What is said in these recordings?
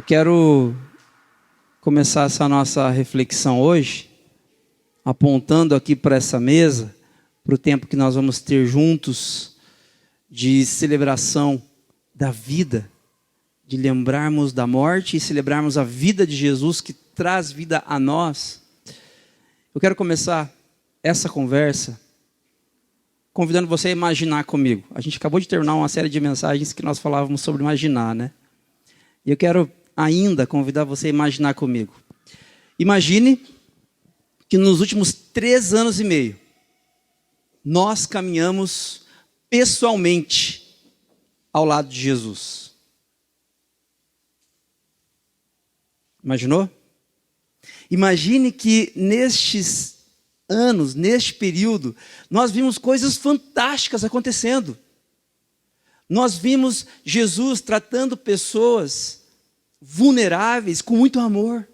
quero começar essa nossa reflexão hoje, apontando aqui para essa mesa, para o tempo que nós vamos ter juntos, de celebração da vida, de lembrarmos da morte e celebrarmos a vida de Jesus que traz vida a nós. Eu quero começar essa conversa convidando você a imaginar comigo. A gente acabou de terminar uma série de mensagens que nós falávamos sobre imaginar, né? E eu quero ainda convidar você a imaginar comigo. Imagine que nos últimos 3 anos e meio, nós caminhamos pessoalmente ao lado de Jesus. Imaginou? Imagine que nestes anos, neste período, nós vimos coisas fantásticas acontecendo. Nós vimos Jesus tratando pessoas vulneráveis com muito amor.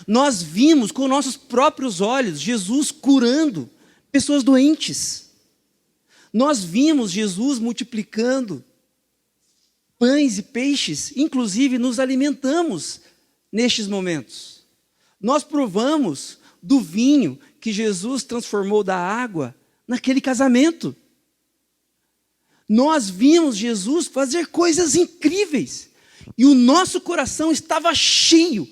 Nós vimos com nossos próprios olhos Jesus curando pessoas doentes. Nós vimos Jesus multiplicando pães e peixes, inclusive nos alimentamos nestes momentos. Nós provamos do vinho que Jesus transformou da água naquele casamento. Nós vimos Jesus fazer coisas incríveis. E o nosso coração estava cheio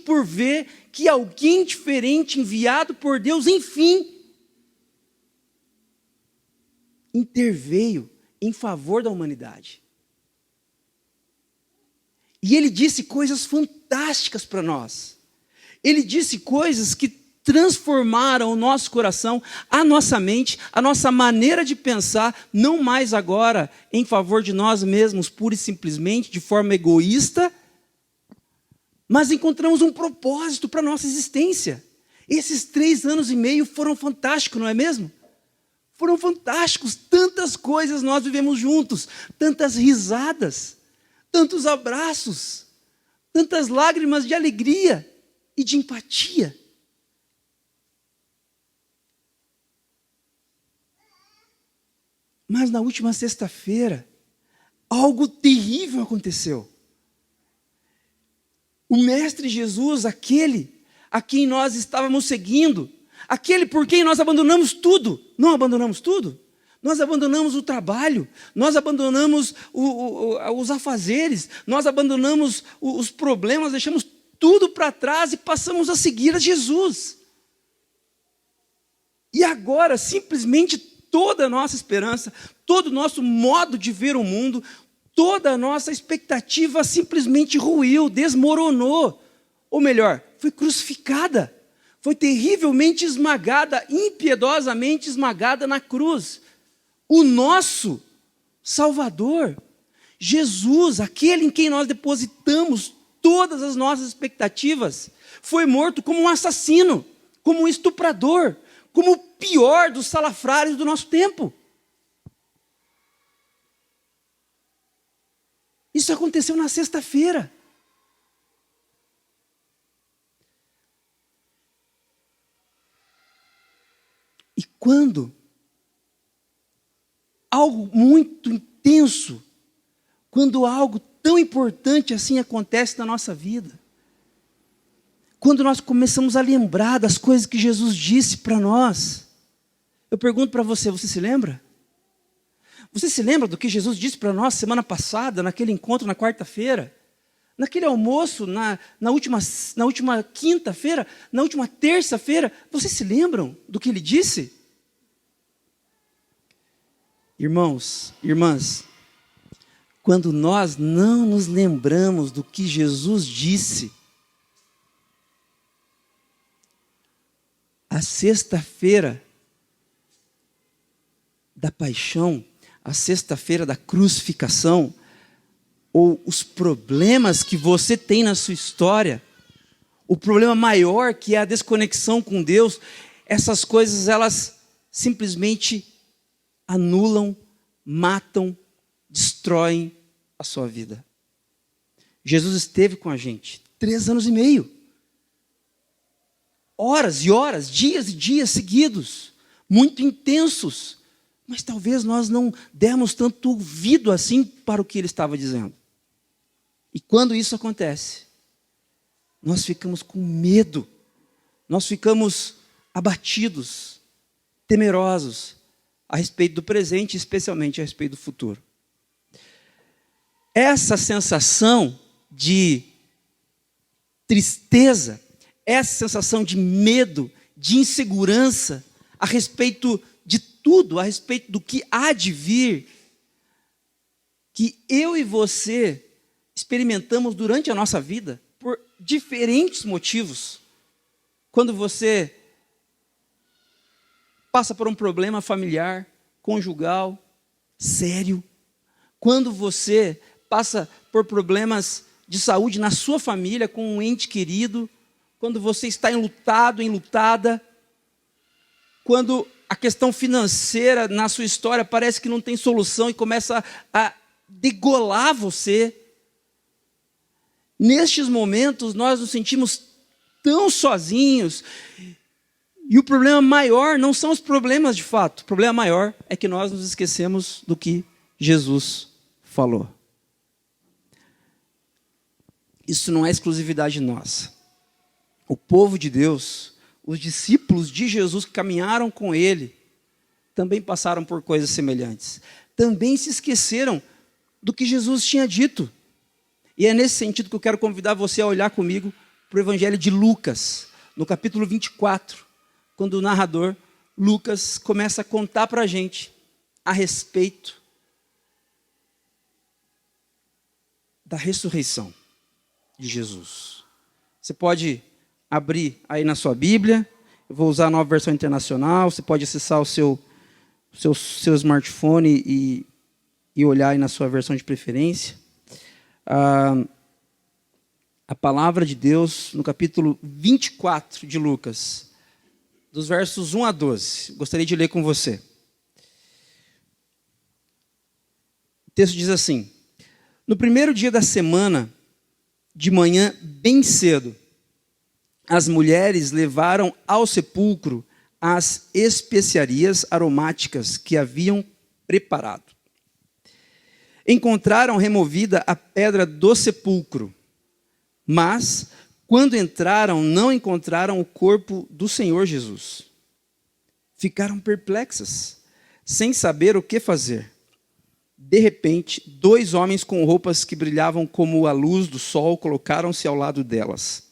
por ver que alguém diferente, enviado por Deus, enfim, interveio em favor da humanidade. E ele disse coisas fantásticas para nós. Ele disse coisas que transformaram o nosso coração, a nossa mente, a nossa maneira de pensar, não mais agora em favor de nós mesmos, pura e simplesmente, de forma egoísta, mas encontramos um propósito para a nossa existência. Esses 3 anos e meio foram fantásticos, não é mesmo? Foram fantásticos, tantas coisas nós vivemos juntos, tantas risadas, tantos abraços, tantas lágrimas de alegria e de empatia. Mas na última sexta-feira, algo terrível aconteceu. O Mestre Jesus, aquele a quem nós estávamos seguindo, aquele por quem nós abandonamos tudo, não abandonamos tudo? Nós abandonamos o trabalho, nós abandonamos os afazeres, nós abandonamos os problemas, deixamos tudo para trás e passamos a seguir a Jesus. E agora, simplesmente, toda a nossa esperança, todo o nosso modo de ver o mundo, toda a nossa expectativa simplesmente ruiu, desmoronou. Ou melhor, foi crucificada, foi terrivelmente esmagada, impiedosamente esmagada na cruz. O nosso Salvador, Jesus, aquele em quem nós depositamos todas as nossas expectativas, foi morto como um assassino, como um estuprador, como o pior dos salafrários do nosso tempo. Isso aconteceu na sexta-feira. E quando algo muito intenso, quando algo tão importante assim acontece na nossa vida, quando nós começamos a lembrar das coisas que Jesus disse para nós, eu pergunto para você, você se lembra? Você se lembra do que Jesus disse para nós semana passada, naquele encontro na quarta-feira? Naquele almoço, na última quinta-feira, na última terça-feira? Vocês se lembram do que ele disse? Irmãos, irmãs, quando nós não nos lembramos do que Jesus disse, a sexta-feira da paixão, a sexta-feira da crucificação, ou os problemas que você tem na sua história, o problema maior que é a desconexão com Deus, essas coisas elas simplesmente anulam, matam, destroem a sua vida. Jesus esteve com a gente 3 anos e meio. Horas e horas, dias e dias seguidos, muito intensos, mas talvez nós não demos tanto ouvido assim para o que ele estava dizendo. E quando isso acontece, nós ficamos com medo, nós ficamos abatidos, temerosos a respeito do presente, especialmente a respeito do futuro. Essa sensação de tristeza, essa sensação de medo, de insegurança a respeito de tudo, a respeito do que há de vir, que eu e você experimentamos durante a nossa vida por diferentes motivos. Quando você passa por um problema familiar, conjugal, sério, quando você passa por problemas de saúde na sua família, com um ente querido, quando você está enlutado, enlutada, quando a questão financeira na sua história parece que não tem solução e começa a degolar você. Nestes momentos, nós nos sentimos tão sozinhos. E o problema maior não são os problemas de fato. O problema maior é que nós nos esquecemos do que Jesus falou. Isso não é exclusividade nossa. O povo de Deus, os discípulos de Jesus que caminharam com Ele, também passaram por coisas semelhantes. Também se esqueceram do que Jesus tinha dito. E é nesse sentido que eu quero convidar você a olhar comigo para o Evangelho de Lucas, no capítulo 24, quando o narrador, Lucas, começa a contar para a gente a respeito da ressurreição de Jesus. Você pode abrir aí na sua Bíblia, eu vou usar a Nova Versão Internacional, você pode acessar o seu smartphone e olhar aí na sua versão de preferência. A palavra de Deus no capítulo 24 de Lucas, dos versos 1 a 12. Gostaria de ler com você. O texto diz assim: no primeiro dia da semana, de manhã bem cedo, as mulheres levaram ao sepulcro as especiarias aromáticas que haviam preparado. Encontraram removida a pedra do sepulcro, mas, quando entraram, não encontraram o corpo do Senhor Jesus. Ficaram perplexas, sem saber o que fazer. De repente, 2 homens com roupas que brilhavam como a luz do sol colocaram-se ao lado delas.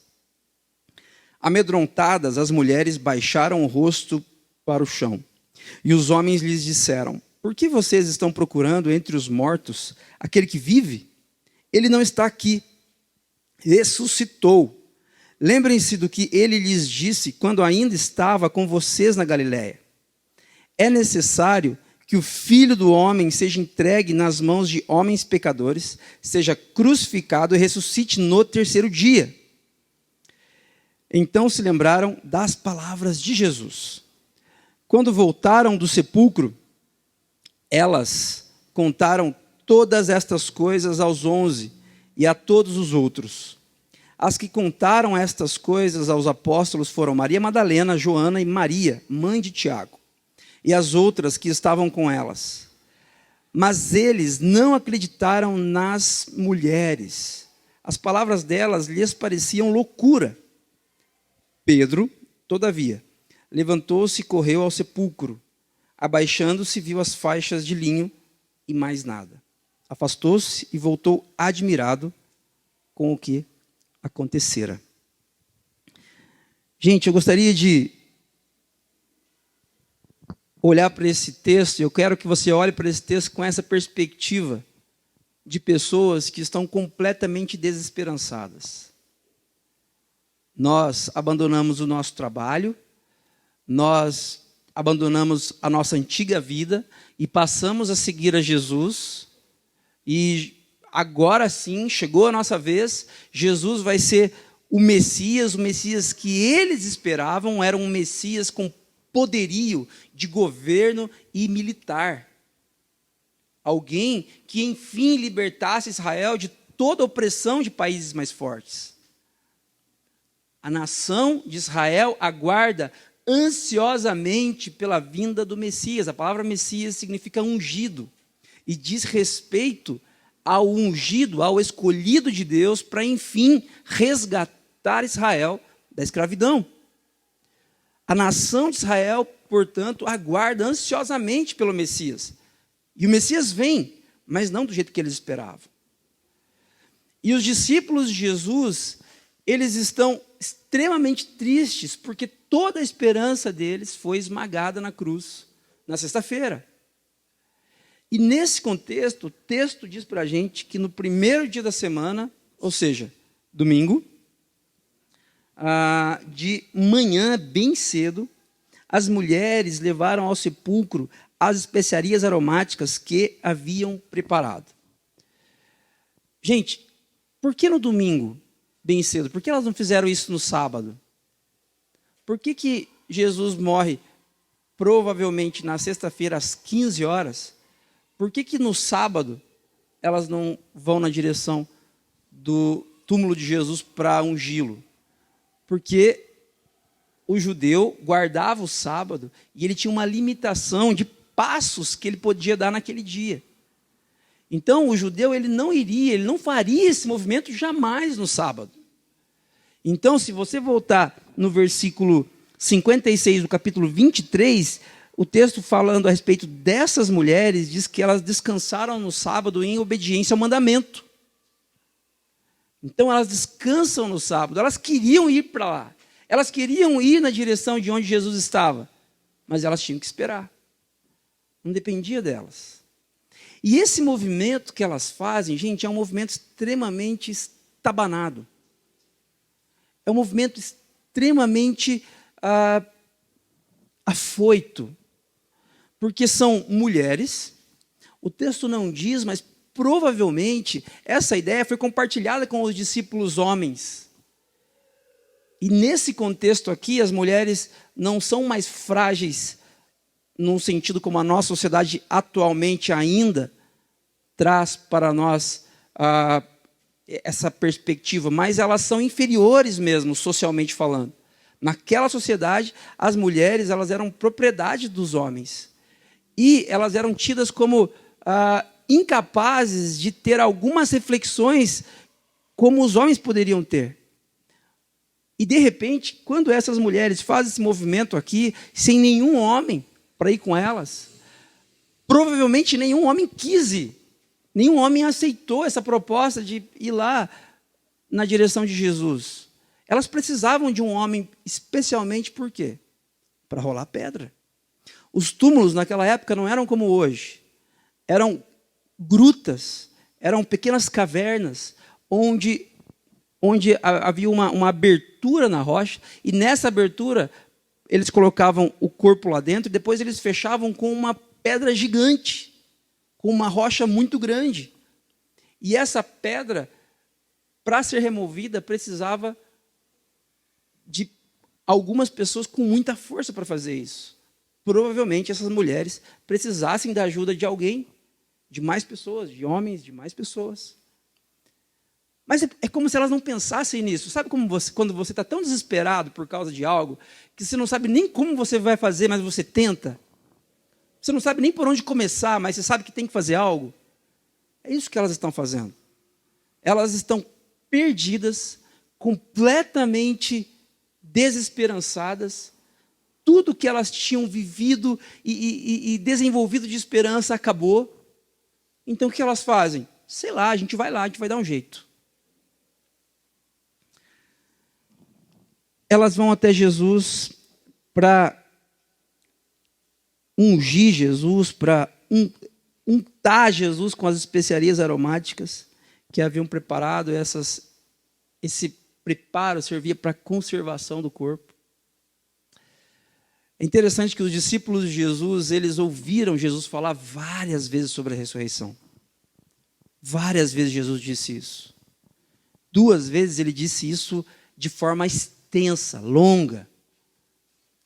Amedrontadas, as mulheres baixaram o rosto para o chão. E os homens lhes disseram: por que vocês estão procurando entre os mortos aquele que vive? Ele não está aqui. Ressuscitou. Lembrem-se do que ele lhes disse quando ainda estava com vocês na Galiléia. É necessário que o Filho do Homem seja entregue nas mãos de homens pecadores, seja crucificado e ressuscite no 3º dia. Então se lembraram das palavras de Jesus. Quando voltaram do sepulcro, elas contaram todas estas coisas aos 11 e a todos os outros. As que contaram estas coisas aos apóstolos foram Maria Madalena, Joana e Maria, mãe de Tiago, e as outras que estavam com elas. Mas eles não acreditaram nas mulheres. As palavras delas lhes pareciam loucura. Pedro, todavia, levantou-se e correu ao sepulcro. Abaixando-se, viu as faixas de linho e mais nada. Afastou-se e voltou admirado com o que acontecera. Gente, eu gostaria de olhar para esse texto, eu quero que você olhe para esse texto com essa perspectiva de pessoas que estão completamente desesperançadas. Nós abandonamos o nosso trabalho, nós abandonamos a nossa antiga vida e passamos a seguir a Jesus. E agora sim, chegou a nossa vez, Jesus vai ser o Messias que eles esperavam, era um Messias com poderio de governo e militar. Alguém que enfim libertasse Israel de toda a opressão de países mais fortes. A nação de Israel aguarda ansiosamente pela vinda do Messias. A palavra Messias significa ungido e diz respeito ao ungido, ao escolhido de Deus, para enfim resgatar Israel da escravidão. A nação de Israel, portanto, aguarda ansiosamente pelo Messias. E o Messias vem, mas não do jeito que eles esperavam. E os discípulos de Jesus, eles estão extremamente tristes, porque toda a esperança deles foi esmagada na cruz, na sexta-feira. E nesse contexto, o texto diz para a gente que no primeiro dia da semana, ou seja, domingo, de manhã, bem cedo, as mulheres levaram ao sepulcro as especiarias aromáticas que haviam preparado. Gente, por que no domingo, bem cedo? Por que elas não fizeram isso no sábado? Por que Jesus morre provavelmente na sexta-feira às 15 horas? Por que no sábado elas não vão na direção do túmulo de Jesus para ungí-lo? Porque o judeu guardava o sábado e ele tinha uma limitação de passos que ele podia dar naquele dia. Então, o judeu ele não faria esse movimento jamais no sábado. Então, se você voltar no versículo 56 do capítulo 23, o texto falando a respeito dessas mulheres diz que elas descansaram no sábado em obediência ao mandamento. Então, elas descansam no sábado, elas queriam ir para lá. Elas queriam ir na direção de onde Jesus estava, mas elas tinham que esperar. Não dependia delas. E esse movimento que elas fazem, gente, é um movimento extremamente estabanado. É um movimento extremamente afoito. Porque são mulheres, o texto não diz, mas provavelmente essa ideia foi compartilhada com os discípulos homens. E nesse contexto aqui, as mulheres não são mais frágeis, num sentido como a nossa sociedade atualmente ainda traz para nós essa perspectiva, mas elas são inferiores mesmo, socialmente falando. Naquela sociedade, as mulheres elas eram propriedade dos homens. E elas eram tidas como incapazes de ter algumas reflexões como os homens poderiam ter. E, de repente, quando essas mulheres fazem esse movimento aqui, sem nenhum homem para ir com elas, provavelmente nenhum homem quis ir. Nenhum homem aceitou essa proposta de ir lá na direção de Jesus. Elas precisavam de um homem, especialmente por quê? Para rolar pedra. Os túmulos naquela época não eram como hoje. Eram grutas, eram pequenas cavernas, onde havia uma abertura na rocha, e nessa abertura eles colocavam o corpo lá dentro, e depois eles fechavam com uma pedra gigante, com uma rocha muito grande. E essa pedra, para ser removida, precisava de algumas pessoas com muita força para fazer isso. Provavelmente essas mulheres precisassem da ajuda de alguém, de mais pessoas, de homens, de mais pessoas. Mas é como se elas não pensassem nisso. Sabe como quando você está tão desesperado por causa de algo, que você não sabe nem como você vai fazer, mas você tenta? Você não sabe nem por onde começar, mas você sabe que tem que fazer algo? É isso que elas estão fazendo. Elas estão perdidas, completamente desesperançadas. Tudo que elas tinham vivido e desenvolvido de esperança acabou. Então o que elas fazem? Sei lá, a gente vai lá, a gente vai dar um jeito. Elas vão até Jesus para ungir Jesus, para untar Jesus com as especiarias aromáticas que haviam preparado. Esse preparo servia para a conservação do corpo. É interessante que os discípulos de Jesus, eles ouviram Jesus falar várias vezes sobre a ressurreição. Várias vezes Jesus disse isso. 2 vezes ele disse isso de forma extensa, longa.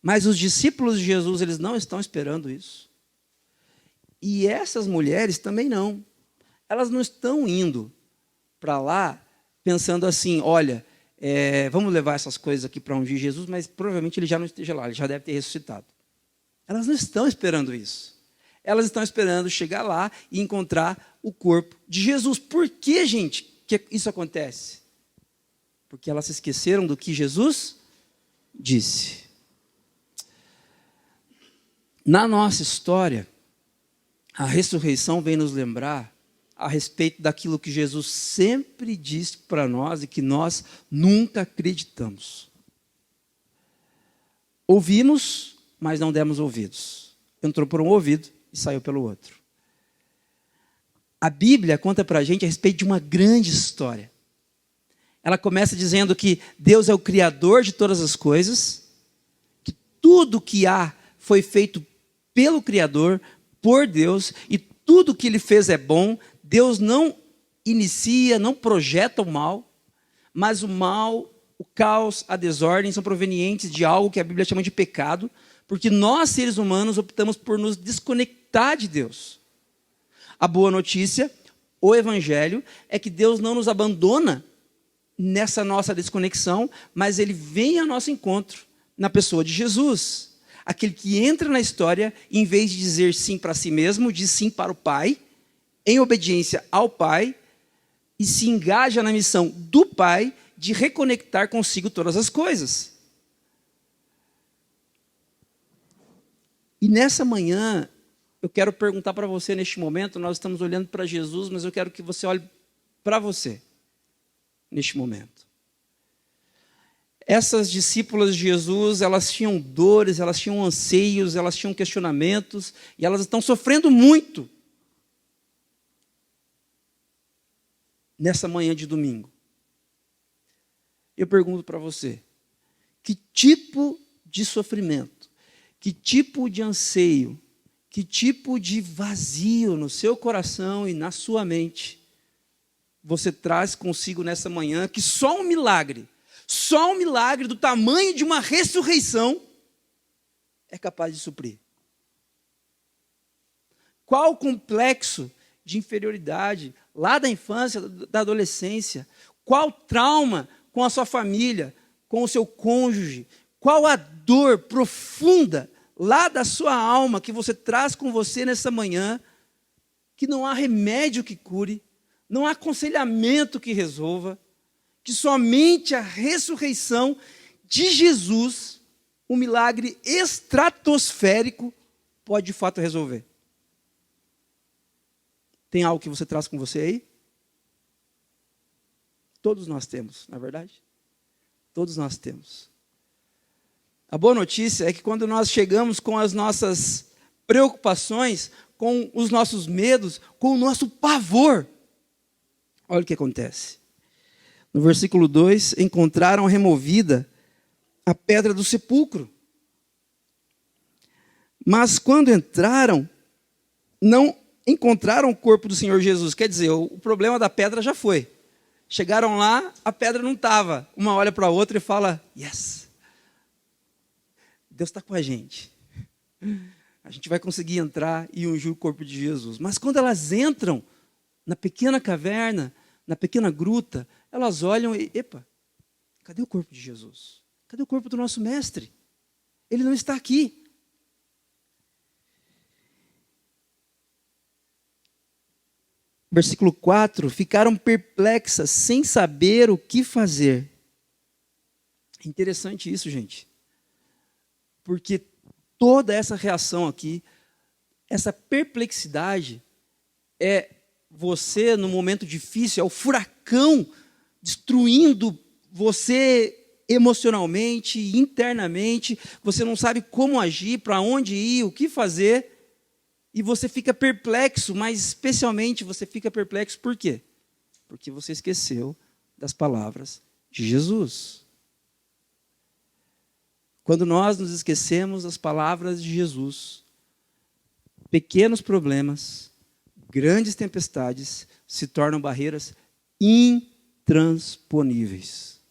Mas os discípulos de Jesus, eles não estão esperando isso. E essas mulheres também não. Elas não estão indo para lá pensando assim, olha, vamos levar essas coisas aqui para ungir Jesus, mas provavelmente ele já não esteja lá, ele já deve ter ressuscitado. Elas não estão esperando isso. Elas estão esperando chegar lá e encontrar o corpo de Jesus. Por que, gente, que isso acontece? Porque elas se esqueceram do que Jesus disse. Na nossa história, a ressurreição vem nos lembrar a respeito daquilo que Jesus sempre disse para nós e que nós nunca acreditamos. Ouvimos, mas não demos ouvidos. Entrou por um ouvido e saiu pelo outro. A Bíblia conta para a gente a respeito de uma grande história. Ela começa dizendo que Deus é o Criador de todas as coisas, que tudo que há foi feito pelo Criador, por Deus, e tudo que Ele fez é bom. Deus não inicia, não projeta o mal, mas o mal, o caos, a desordem são provenientes de algo que a Bíblia chama de pecado, porque nós, seres humanos, optamos por nos desconectar de Deus. A boa notícia, o Evangelho, é que Deus não nos abandona nessa nossa desconexão, mas Ele vem ao nosso encontro na pessoa de Jesus. Aquele que entra na história, em vez de dizer sim para si mesmo, diz sim para o Pai, em obediência ao Pai, e se engaja na missão do Pai de reconectar consigo todas as coisas. E nessa manhã, eu quero perguntar para você neste momento, nós estamos olhando para Jesus, mas eu quero que você olhe para você neste momento. Essas discípulas de Jesus, elas tinham dores, elas tinham anseios, elas tinham questionamentos, e elas estão sofrendo muito nessa manhã de domingo. Eu pergunto para você, que tipo de sofrimento, que tipo de anseio, que tipo de vazio no seu coração e na sua mente você traz consigo nessa manhã, que só um milagre do tamanho de uma ressurreição é capaz de suprir? Qual o complexo de inferioridade lá da infância, da adolescência? Qual trauma com a sua família, com o seu cônjuge? Qual a dor profunda lá da sua alma que você traz com você nessa manhã, que não há remédio que cure, não há aconselhamento que resolva, que somente a ressurreição de Jesus, um milagre estratosférico, pode de fato resolver? Tem algo que você traz com você aí? Todos nós temos, não é verdade? Todos nós temos. A boa notícia é que quando nós chegamos com as nossas preocupações, com os nossos medos, com o nosso pavor, olha o que acontece. No versículo 2, encontraram removida a pedra do sepulcro. Mas quando entraram, não encontraram o corpo do Senhor Jesus. Quer dizer, o problema da pedra já foi. Chegaram lá, a pedra não estava. Uma olha para a outra e fala, yes, Deus está com a gente. A gente vai conseguir entrar e ungir o corpo de Jesus. Mas quando elas entram na pequena caverna, na pequena gruta, elas olham e, epa, cadê o corpo de Jesus? Cadê o corpo do nosso mestre? Ele não está aqui. Versículo 4, ficaram perplexas, sem saber o que fazer. É interessante isso, gente. Porque toda essa reação aqui, essa perplexidade, é você no momento difícil, é o furacão destruindo você emocionalmente, internamente, você não sabe como agir, para onde ir, o que fazer, e você fica perplexo, mas especialmente você fica perplexo por quê? Porque você esqueceu das palavras de Jesus. Quando nós nos esquecemos das palavras de Jesus, pequenos problemas, grandes tempestades se tornam barreiras intransponíveis.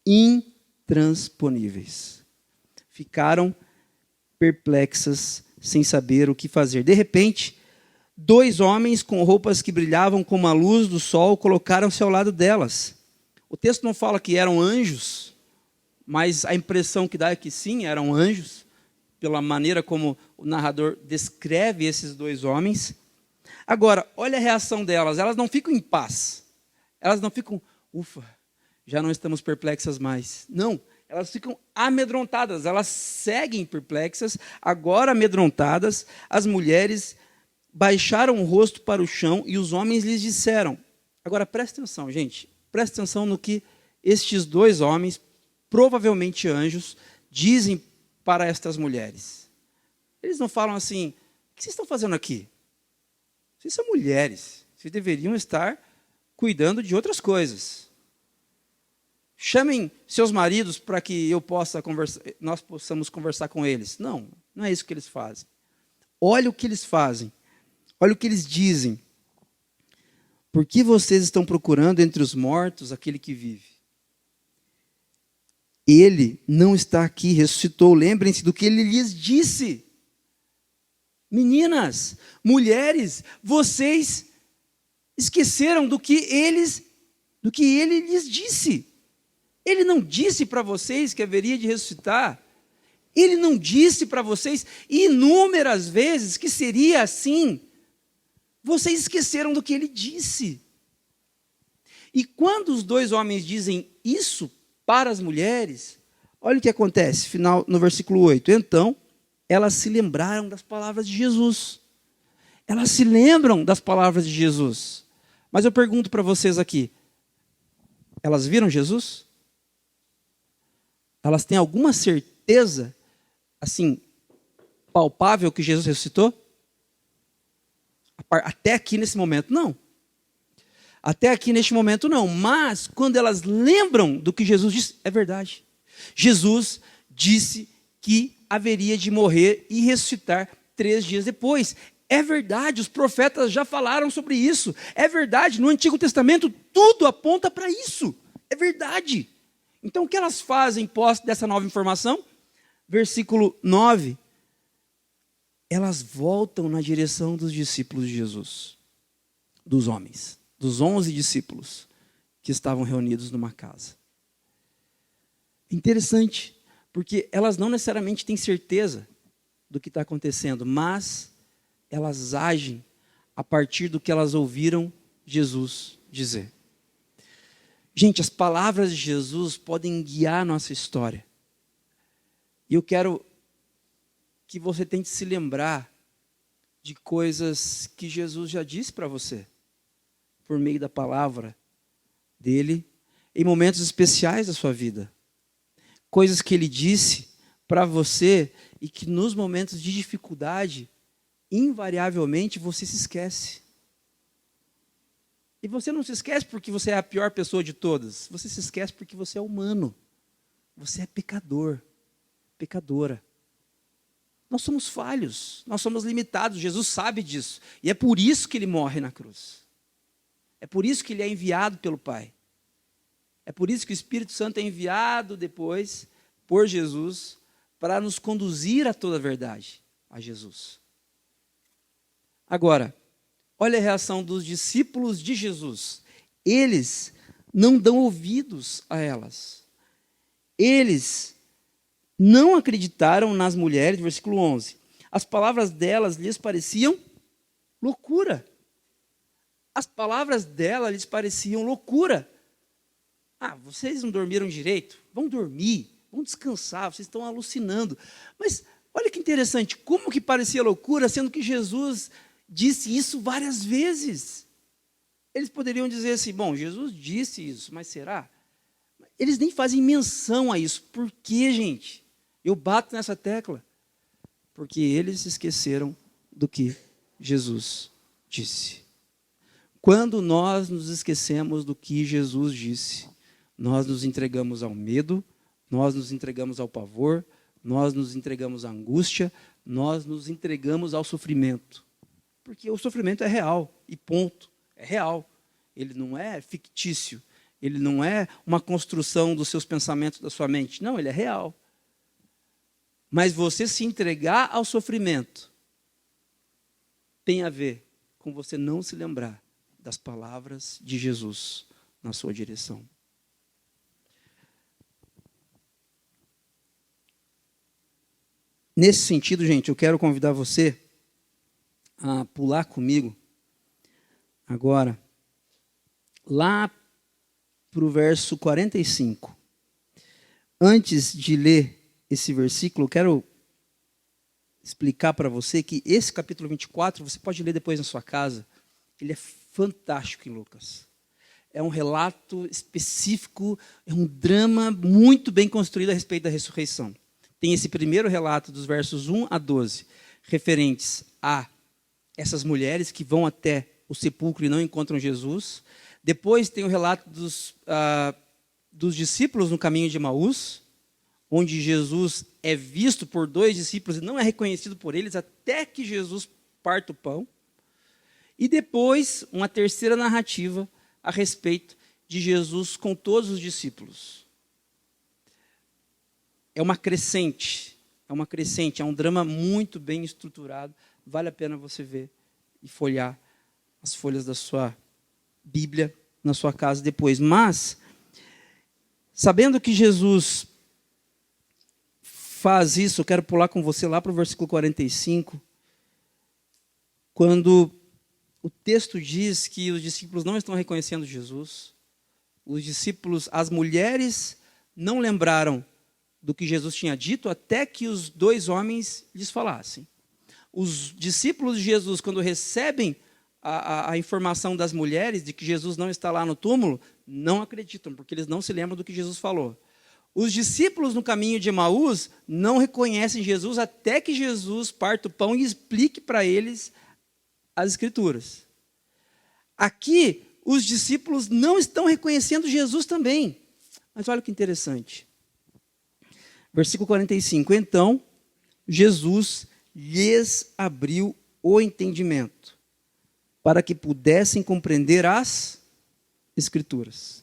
Intransponíveis. Ficaram perplexas, sem saber o que fazer. De repente, 2 homens com roupas que brilhavam como a luz do sol colocaram-se ao lado delas. O texto não fala que eram anjos, mas a impressão que dá é que sim, eram anjos. pela maneira como o narrador descreve esses dois homens. Agora, olha a reação delas. Elas não ficam em paz. Elas não ficam, ufa, já não estamos perplexas mais. Não, elas ficam amedrontadas. Elas seguem perplexas, agora amedrontadas. As mulheres baixaram o rosto para o chão e os homens lhes disseram. Agora, presta atenção, gente. Presta atenção no que estes dois homens, provavelmente anjos, dizem para estas mulheres. Eles não falam assim, o que vocês estão fazendo aqui? Vocês são mulheres, vocês deveriam estar cuidando de outras coisas. Chamem seus maridos para que nós possamos conversar com eles. Não, não é isso que eles fazem. Olha o que eles fazem. Olha o que eles dizem. Por que vocês estão procurando entre os mortos aquele que vive? Ele não está aqui, ressuscitou. Lembrem-se do que ele lhes disse. Meninas, mulheres, vocês esqueceram do que ele lhes disse. Ele não disse para vocês que haveria de ressuscitar. Ele não disse para vocês inúmeras vezes que seria assim. Vocês esqueceram do que ele disse. E quando os dois homens dizem isso para as mulheres, olha o que acontece, no versículo 8. Então, elas se lembraram das palavras de Jesus. Elas se lembram das palavras de Jesus. Mas eu pergunto para vocês aqui, elas viram Jesus? Elas têm alguma certeza, assim, palpável que Jesus ressuscitou? Até aqui nesse momento, não. Até aqui neste momento, não. Mas, quando elas lembram do que Jesus disse, é verdade. Jesus disse que haveria de morrer e ressuscitar 3 dias depois. É verdade, os profetas já falaram sobre isso. É verdade, no Antigo Testamento tudo aponta para isso. É verdade. Então, o que elas fazem pós dessa nova informação? Versículo 9. Elas voltam na direção dos discípulos de Jesus, dos homens, dos 11 discípulos que estavam reunidos numa casa. Interessante, porque elas não necessariamente têm certeza do que está acontecendo, mas elas agem a partir do que elas ouviram Jesus dizer. Gente, as palavras de Jesus podem guiar a nossa história. E eu quero que você tente se lembrar de coisas que Jesus já disse para você, por meio da palavra dele, em momentos especiais da sua vida. Coisas que ele disse para você e que nos momentos de dificuldade, invariavelmente você se esquece. E você não se esquece porque você é a pior pessoa de todas. Você se esquece porque você é humano. Você é pecador, pecadora. Nós somos falhos, nós somos limitados, Jesus sabe disso. E é por isso que ele morre na cruz. É por isso que ele é enviado pelo Pai. É por isso que o Espírito Santo é enviado depois por Jesus para nos conduzir a toda a verdade, a Jesus. Agora, olha a reação dos discípulos de Jesus. Eles não dão ouvidos a elas. Eles não acreditaram nas mulheres, versículo 11. As palavras delas lhes pareciam loucura. As palavras dela lhes pareciam loucura. Vocês não dormiram direito? Vão dormir, vão descansar, vocês estão alucinando. Mas olha que interessante, como que parecia loucura, sendo que Jesus disse isso várias vezes. Eles poderiam dizer assim, bom, Jesus disse isso, mas será? Eles nem fazem menção a isso. Por quê, gente? Eu bato nessa tecla. Porque eles se esqueceram do que Jesus disse. Quando nós nos esquecemos do que Jesus disse, nós nos entregamos ao medo, nós nos entregamos ao pavor, nós nos entregamos à angústia, nós nos entregamos ao sofrimento. Porque o sofrimento é real, e ponto. É real. Ele não é fictício. Ele não é uma construção dos seus pensamentos, da sua mente. Não, ele é real. Mas você se entregar ao sofrimento tem a ver com você não se lembrar das palavras de Jesus na sua direção. Nesse sentido, gente, eu quero convidar você a pular comigo agora lá para o verso 45. Antes de ler esse versículo, eu quero explicar para você que esse capítulo 24, você pode ler depois na sua casa, ele é fantástico em Lucas. É um relato específico, é um drama muito bem construído a respeito da ressurreição. Tem esse primeiro relato dos versos 1 a 12, referentes a essas mulheres que vão até o sepulcro e não encontram Jesus. Depois tem o relato dos discípulos no caminho de Emaús, onde Jesus é visto por 2 discípulos e não é reconhecido por eles até que Jesus parta o pão. E depois, uma terceira narrativa a respeito de Jesus com todos os discípulos. É uma crescente, é um drama muito bem estruturado. Vale a pena você ver e folhear as folhas da sua Bíblia na sua casa depois. Mas, sabendo que Jesus faz isso, eu quero pular com você lá para o versículo 45, quando o texto diz que os discípulos não estão reconhecendo Jesus. Os discípulos, as mulheres, não lembraram do que Jesus tinha dito até que os 2 homens lhes falassem. Os discípulos de Jesus, quando recebem a informação das mulheres de que Jesus não está lá no túmulo, não acreditam, porque eles não se lembram do que Jesus falou. Os discípulos no caminho de Emaús não reconhecem Jesus até que Jesus parta o pão e explique para eles as Escrituras. Aqui, os discípulos não estão reconhecendo Jesus também. Mas olha que interessante. Versículo 45. Então, Jesus lhes abriu o entendimento, para que pudessem compreender as Escrituras.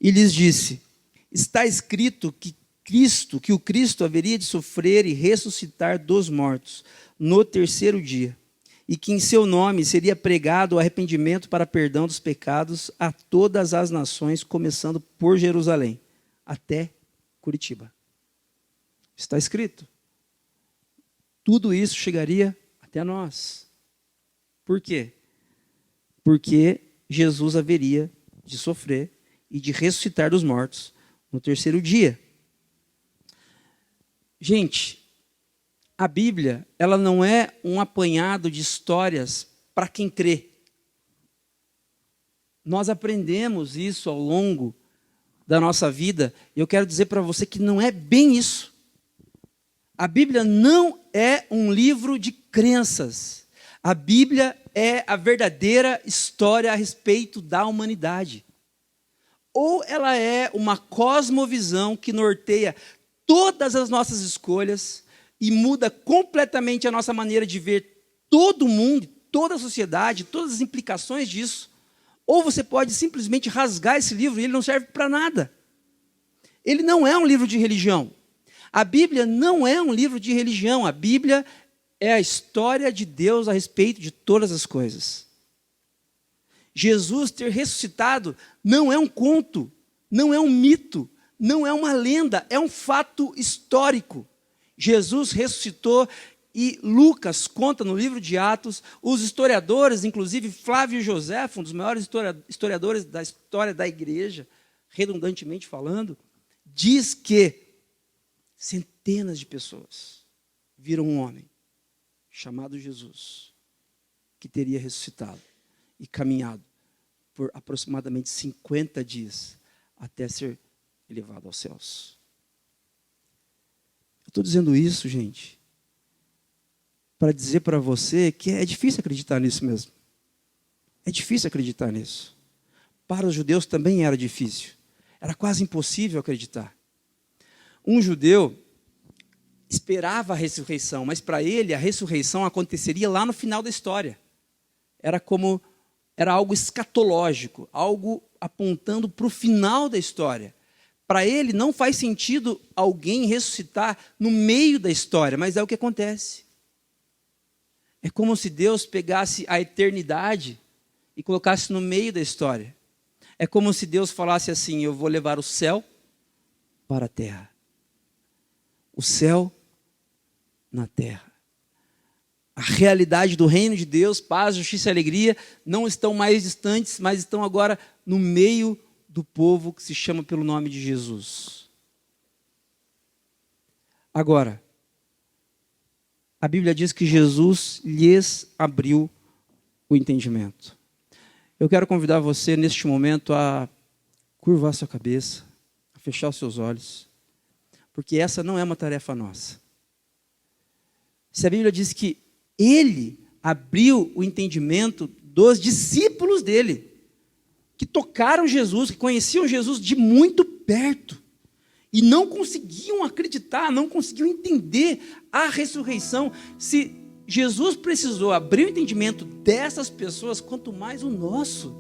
E lhes disse: está escrito que o Cristo haveria de sofrer e ressuscitar dos mortos no 3º dia, e que em seu nome seria pregado o arrependimento para perdão dos pecados a todas as nações, começando por Jerusalém, até Curitiba. Está escrito. Tudo isso chegaria até nós. Por quê? Porque Jesus haveria de sofrer e de ressuscitar dos mortos no 3º dia. Gente, a Bíblia, ela não é um apanhado de histórias para quem crê. Nós aprendemos isso ao longo da nossa vida, e eu quero dizer para você que não é bem isso. A Bíblia não é um livro de crenças. A Bíblia é a verdadeira história a respeito da humanidade. Ou ela é uma cosmovisão que norteia todas as nossas escolhas e muda completamente a nossa maneira de ver todo o mundo, toda a sociedade, todas as implicações disso. Ou você pode simplesmente rasgar esse livro e ele não serve para nada. Ele não é um livro de religião. A Bíblia não é um livro de religião. A Bíblia é a história de Deus a respeito de todas as coisas. Jesus ter ressuscitado não é um conto, não é um mito, não é uma lenda, é um fato histórico. Jesus ressuscitou e Lucas conta no livro de Atos, os historiadores, inclusive Flávio Joséfo, um dos maiores historiadores da história da igreja, redundantemente falando, diz que centenas de pessoas viram um homem chamado Jesus, que teria ressuscitado e caminhado por aproximadamente 50 dias até ser elevado aos céus. Eu estou dizendo isso, gente, para dizer para você que é difícil acreditar nisso mesmo. É difícil acreditar nisso. Para os judeus também era difícil. Era quase impossível acreditar. Um judeu esperava a ressurreição, mas para ele a ressurreição aconteceria lá no final da história. Era algo escatológico, algo apontando para o final da história. Para ele não faz sentido alguém ressuscitar no meio da história, mas é o que acontece. É como se Deus pegasse a eternidade e colocasse no meio da história. É como se Deus falasse assim: eu vou levar o céu para a terra. O céu na terra. A realidade do reino de Deus, paz, justiça e alegria, não estão mais distantes, mas estão agora no meio do povo que se chama pelo nome de Jesus. Agora, a Bíblia diz que Jesus lhes abriu o entendimento. Eu quero convidar você neste momento a curvar sua cabeça, a fechar os seus olhos, porque essa não é uma tarefa nossa. Se a Bíblia diz que ele abriu o entendimento dos discípulos dele, que tocaram Jesus, que conheciam Jesus de muito perto, e não conseguiam acreditar, não conseguiam entender a ressurreição. Se Jesus precisou abrir o entendimento dessas pessoas, quanto mais o nosso,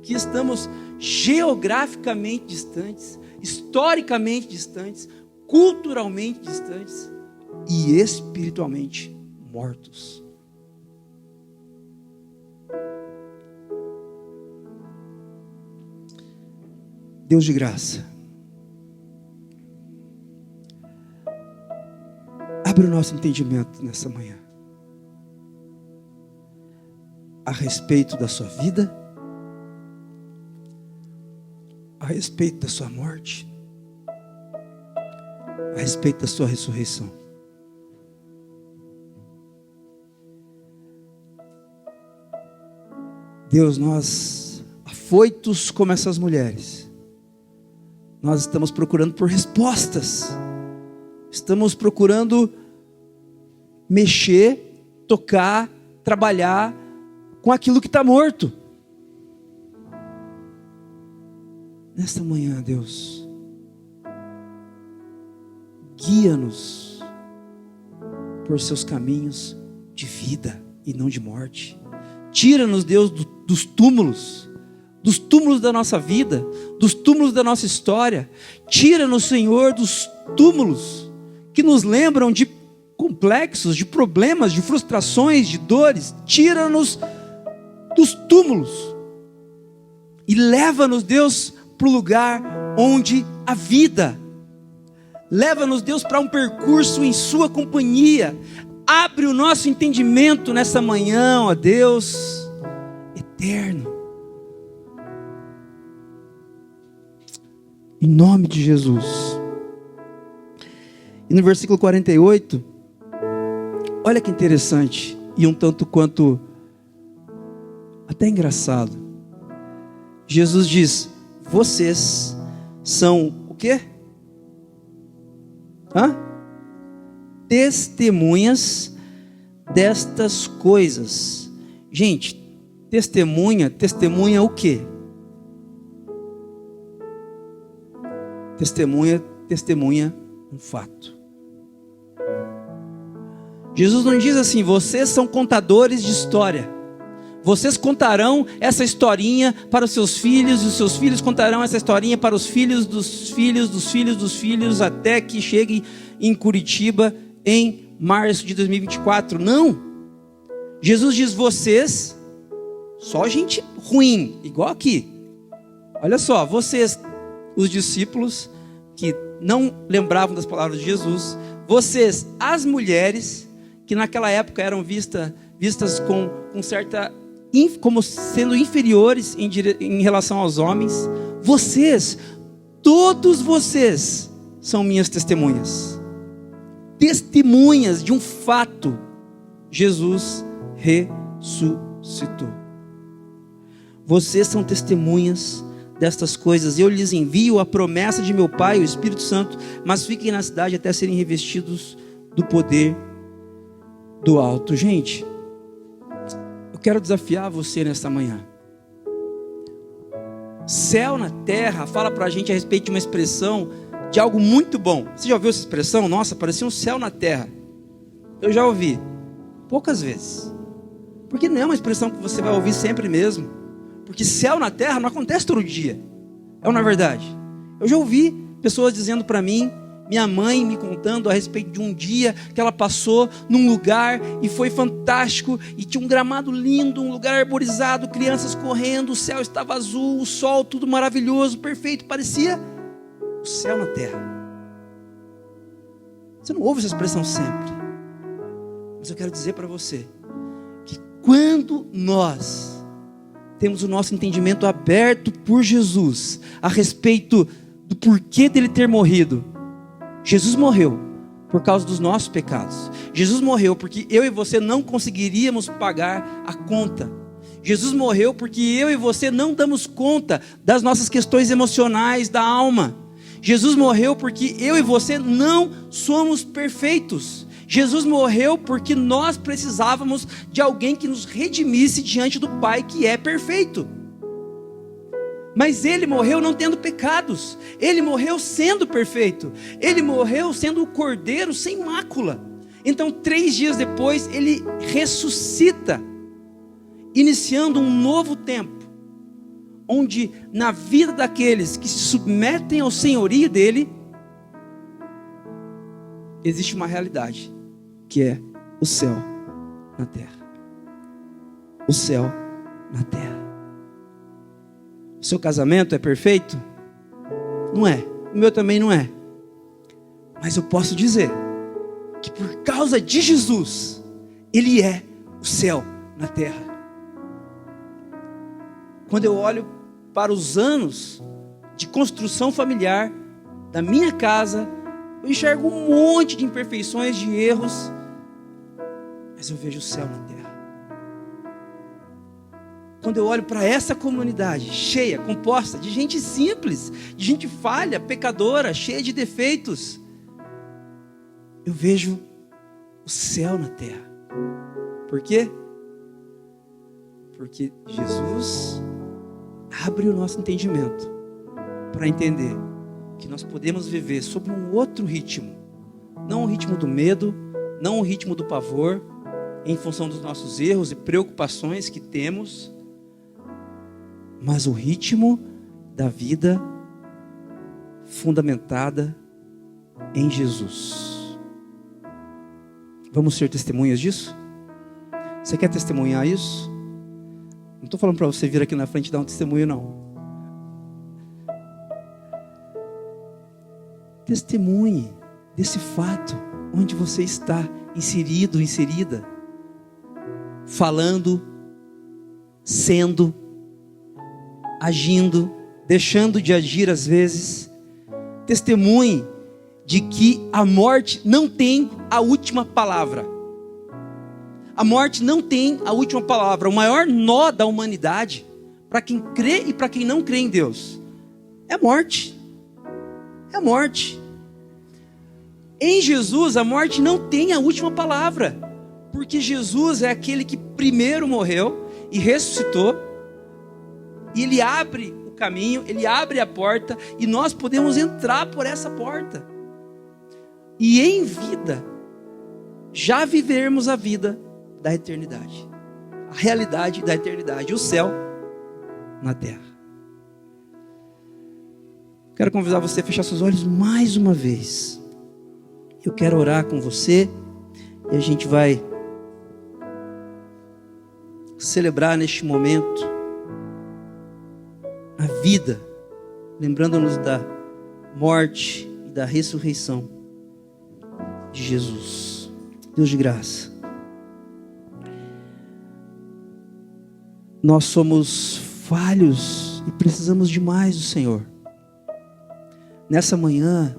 que estamos geograficamente distantes, historicamente distantes, culturalmente distantes e espiritualmente mortos. Deus de graça, abre o nosso entendimento nessa manhã a respeito da sua vida, a respeito da sua morte, a respeito da sua ressurreição. Deus, nós, afoitos como essas mulheres, nós estamos procurando por respostas, estamos procurando mexer, tocar, trabalhar com aquilo que está morto. Nesta manhã, Deus, guia-nos por seus caminhos de vida e não de morte. Tira-nos, Deus, dos túmulos da nossa vida, dos túmulos da nossa história. Tira-nos, Senhor, dos túmulos que nos lembram de complexos, de problemas, de frustrações, de dores. Tira-nos dos túmulos e leva-nos, Deus, para o lugar onde a vida. Leva-nos, Deus, para um percurso em sua companhia. Abre o nosso entendimento nessa manhã, ó Deus eterno. Em nome de Jesus. E no versículo 48, olha que interessante e um tanto quanto até engraçado. Jesus diz: vocês são o quê? Testemunhas destas coisas. Gente, testemunha o quê? Testemunha um fato. Jesus não diz assim: vocês são contadores de história. Vocês contarão essa historinha para os seus filhos, e os seus filhos contarão essa historinha para os filhos dos filhos, dos filhos dos filhos, até que chegue em Curitiba em março de 2024. Não. Jesus diz: vocês, só gente ruim, igual aqui. Olha só, vocês, os discípulos que não lembravam das palavras de Jesus, vocês, as mulheres, que naquela época eram vistas com certa, como sendo inferiores em relação aos homens, vocês, todos vocês, são minhas testemunhas. Testemunhas de um fato: Jesus ressuscitou. Vocês são testemunhas destas coisas. Eu lhes envio a promessa de meu Pai, o Espírito Santo, mas fiquem na cidade até serem revestidos do poder do alto. Gente, eu quero desafiar você nesta manhã. Céu na terra fala para a gente a respeito de uma expressão de algo muito bom. Você já ouviu essa expressão? Nossa, parecia um céu na terra. Eu já ouvi, poucas vezes, porque não é uma expressão que você vai ouvir sempre mesmo. Porque céu na terra não acontece todo dia. É uma verdade. Eu já ouvi pessoas dizendo para mim, minha mãe me contando a respeito de um dia que ela passou num lugar e foi fantástico, e tinha um gramado lindo, um lugar arborizado, crianças correndo, o céu estava azul, o sol, tudo maravilhoso, perfeito, parecia o céu na terra. Você não ouve essa expressão sempre. Mas eu quero dizer para você que quando nós temos o nosso entendimento aberto por Jesus a respeito do porquê dele ter morrido. Jesus morreu por causa dos nossos pecados. Jesus morreu porque eu e você não conseguiríamos pagar a conta. Jesus morreu porque eu e você não damos conta das nossas questões emocionais da alma. Jesus morreu porque eu e você não somos perfeitos. Jesus morreu porque nós precisávamos de alguém que nos redimisse diante do Pai que é perfeito. Mas Ele morreu não tendo pecados. Ele morreu sendo perfeito. Ele morreu sendo o Cordeiro sem mácula. Então 3 dias depois Ele ressuscita, iniciando um novo tempo, onde na vida daqueles que se submetem ao senhorio dele, existe uma realidade, que é o céu na terra. O céu na terra. O seu casamento é perfeito? Não é. O meu também não é. Mas eu posso dizer que por causa de Jesus, Ele é o céu na terra. Quando eu olho para os anos de construção familiar da minha casa, eu enxergo um monte de imperfeições, de erros, mas eu vejo o céu na terra. Quando eu olho para essa comunidade cheia, composta de gente simples, de gente falha, pecadora, cheia de defeitos, eu vejo o céu na terra. Por quê? Porque Jesus abre o nosso entendimento para entender que nós podemos viver sob um outro ritmo, não o ritmo do medo, não o ritmo do pavor, em função dos nossos erros e preocupações que temos, mas o ritmo da vida fundamentada em Jesus. Vamos ser testemunhas disso? Você quer testemunhar isso? Não estou falando para você vir aqui na frente e dar um testemunho, não. Testemunhe desse fato onde você está inserido, inserida, falando, sendo, agindo, deixando de agir às vezes. Testemunhe de que a morte não tem a última palavra. A morte não tem a última palavra. O maior nó da humanidade, para quem crê e para quem não crê em Deus, é a morte. É a morte. Em Jesus, a morte não tem a última palavra, porque Jesus é aquele que primeiro morreu e ressuscitou, e Ele abre o caminho, Ele abre a porta, e nós podemos entrar por essa porta, e em vida, já vivermos a vida da eternidade, a realidade da eternidade, o céu na terra. Quero convidar você a fechar seus olhos mais uma vez. Eu quero orar com você e a gente vai celebrar neste momento a vida, lembrando-nos da morte e da ressurreição de Jesus. Deus de graça, nós somos falhos e precisamos demais do Senhor. Nessa manhã,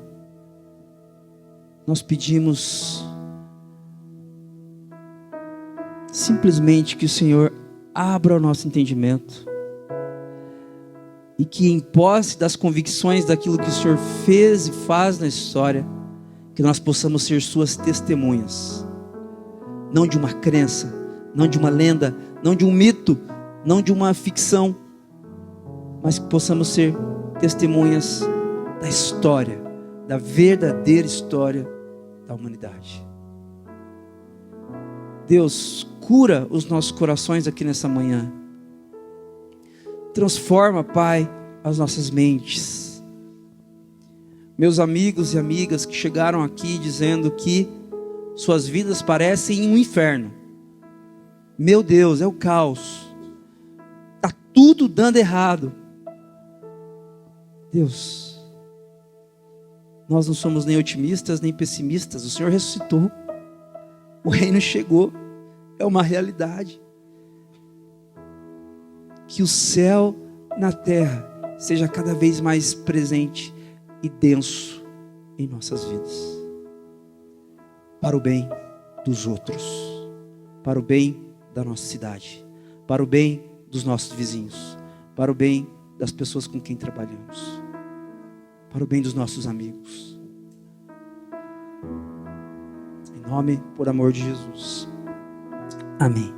nós pedimos simplesmente que o Senhor abra o nosso entendimento e que, em posse das convicções daquilo que o Senhor fez e faz na história, que nós possamos ser suas testemunhas, não de uma crença, não de uma lenda, não de um mito, não de uma ficção, mas que possamos ser testemunhas da história, da verdadeira história da humanidade. Deus, cura os nossos corações aqui nessa manhã. Transforma, Pai, as nossas mentes. Meus amigos e amigas que chegaram aqui dizendo que suas vidas parecem um inferno. Meu Deus, é o caos. Está tudo dando errado. Deus, Nós não somos nem otimistas nem pessimistas. O Senhor ressuscitou. O reino chegou. É uma realidade. Que o céu na terra seja cada vez mais presente e denso em nossas vidas. Para o bem dos outros. Para o bem da nossa cidade. Para o bem dos nossos vizinhos. Para o bem das pessoas com quem trabalhamos. Para o bem dos nossos amigos. Em nome, por amor de Jesus. Amém.